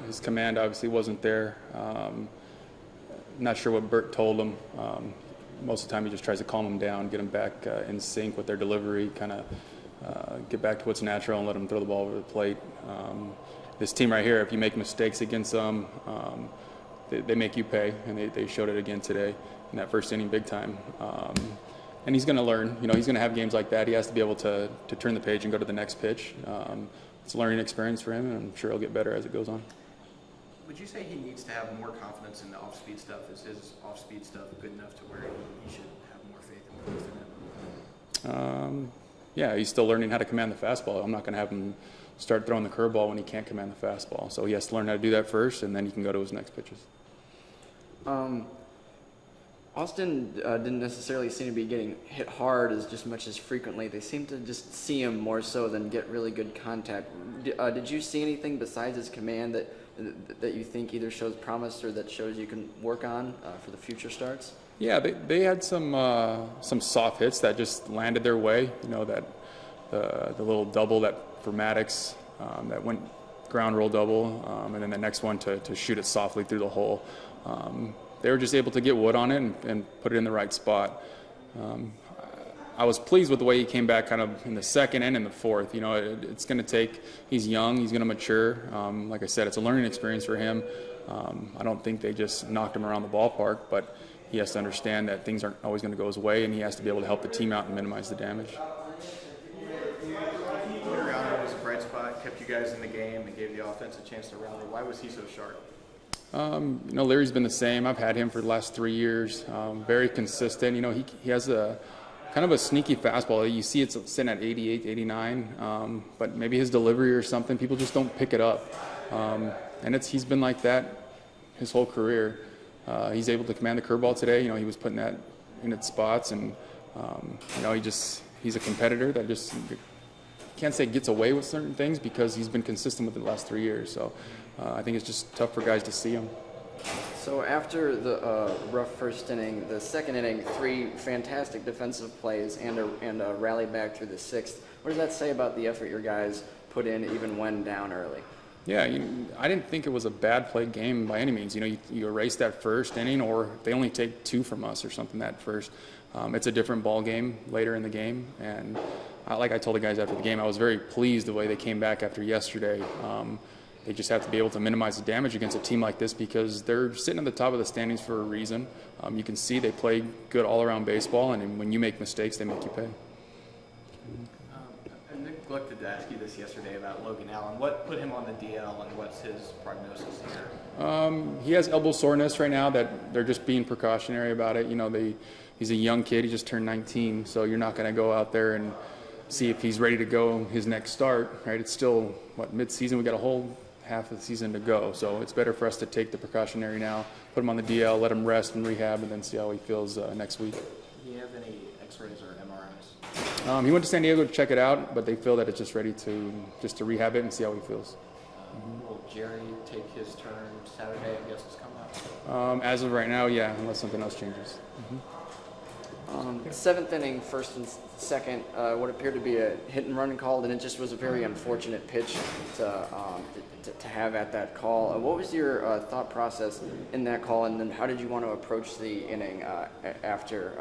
His command obviously wasn't there. Not sure what Bert told him. Most of the time he just tries to calm them down, get them back in sync with their delivery, kind of get back to what's natural and let them throw the ball over the plate. This team right here, if you make mistakes against them, they make you pay, and they showed it again today in that first inning big time. And he's going to learn. You know, he's going to have games like that. He has to be able to turn the page and go to the next pitch. It's a learning experience for him, and I'm sure he'll get better as it goes on. Would you say he needs to have more confidence in the off-speed stuff? Is his off-speed stuff good enough to where he should have more faith in it? Yeah, he's still learning how to command the fastball. I'm not going to have him start throwing the curveball when he can't command the fastball. So he has to learn how to do that first, and then he can go to his next pitches. Austin didn't necessarily seem to be getting hit hard as much as frequently. They seem to just see him more so than get really good contact. Did you see anything besides his command that you think either shows promise or that shows you can work on for the future starts? Yeah, they had some soft hits that just landed their way. You know, that the little double that for Maddox that went ground roll double, and then the next one to shoot it softly through the hole. They were just able to get wood on it and put it in the right spot. I was pleased with the way he came back kind of in the second and in the fourth. You know, it's going to take, he's young, he's going to mature. Like I said, it's a learning experience for him. I don't think they just knocked him around the ballpark, but he has to understand that things aren't always going to go his way, and he has to be able to help the team out and minimize the damage. Contreras was a bright spot, kept you guys in the game, and gave the offense a chance to rally. Why was he so sharp? You know, Larry's been the same. I've had him for the last 3 years. Very consistent. You know, he has a kind of a sneaky fastball. You see it's sitting at 88, 89, but maybe his delivery or something, people just don't pick it up. And he's been like that his whole career. He's able to command the curveball today. You know, he was putting that in its spots, and you know, he's a competitor that just can't say gets away with certain things because he's been consistent with it the last 3 years. So I think it's just tough for guys to see him. So after the rough first inning, the second inning, 3 fantastic defensive plays and a rally back through the sixth. What does that say about the effort your guys put in even when down early? Yeah, I didn't think it was a bad played game by any means. You know, you erase that first inning, or they only take 2 from us or something that first. It's a different ball game later in the game, and like I told the guys after the game, I was very pleased the way they came back after yesterday. They just have to be able to minimize the damage against a team like this because they're sitting at the top of the standings for a reason. You can see they play good all-around baseball, and when you make mistakes, they make you pay. I neglected to ask you this yesterday about Logan Allen. What put him on the DL, and what's his prognosis here? He has elbow soreness right now that they're just being precautionary about it. You know, he's a young kid. He just turned 19, so you're not going to go out there and see if he's ready to go his next start, right? It's still, mid-season? We got a whole half of the season to go, so it's better for us to take the precautionary now, put him on the DL, let him rest and rehab, and then see how he feels next week. Do you have any x-rays or MRIs? He went to San Diego to check it out, but they feel that it's just ready to rehab it and see how he feels. Will Jerry take his turn Saturday? I guess it's coming up. As of right now, yeah, unless something else changes. Seventh inning, first and second, what appeared to be a hit and run called, and it just was a very unfortunate pitch to have at that call. What was your thought process in that call, and then how did you want to approach the inning after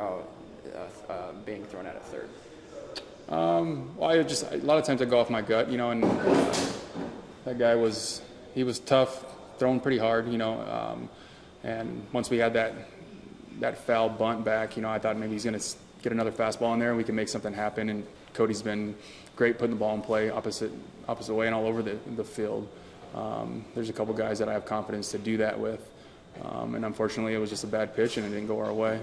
being thrown out at third? Well, a lot of times I go off my gut, you know, and that guy was tough, throwing pretty hard, you know, and once we had that foul bunt back, you know, I thought maybe he's going to get another fastball in there and we can make something happen. And Cody's been great putting the ball in play opposite way and all over the field. There's a couple guys that I have confidence to do that with. And unfortunately, it was just a bad pitch and it didn't go our way.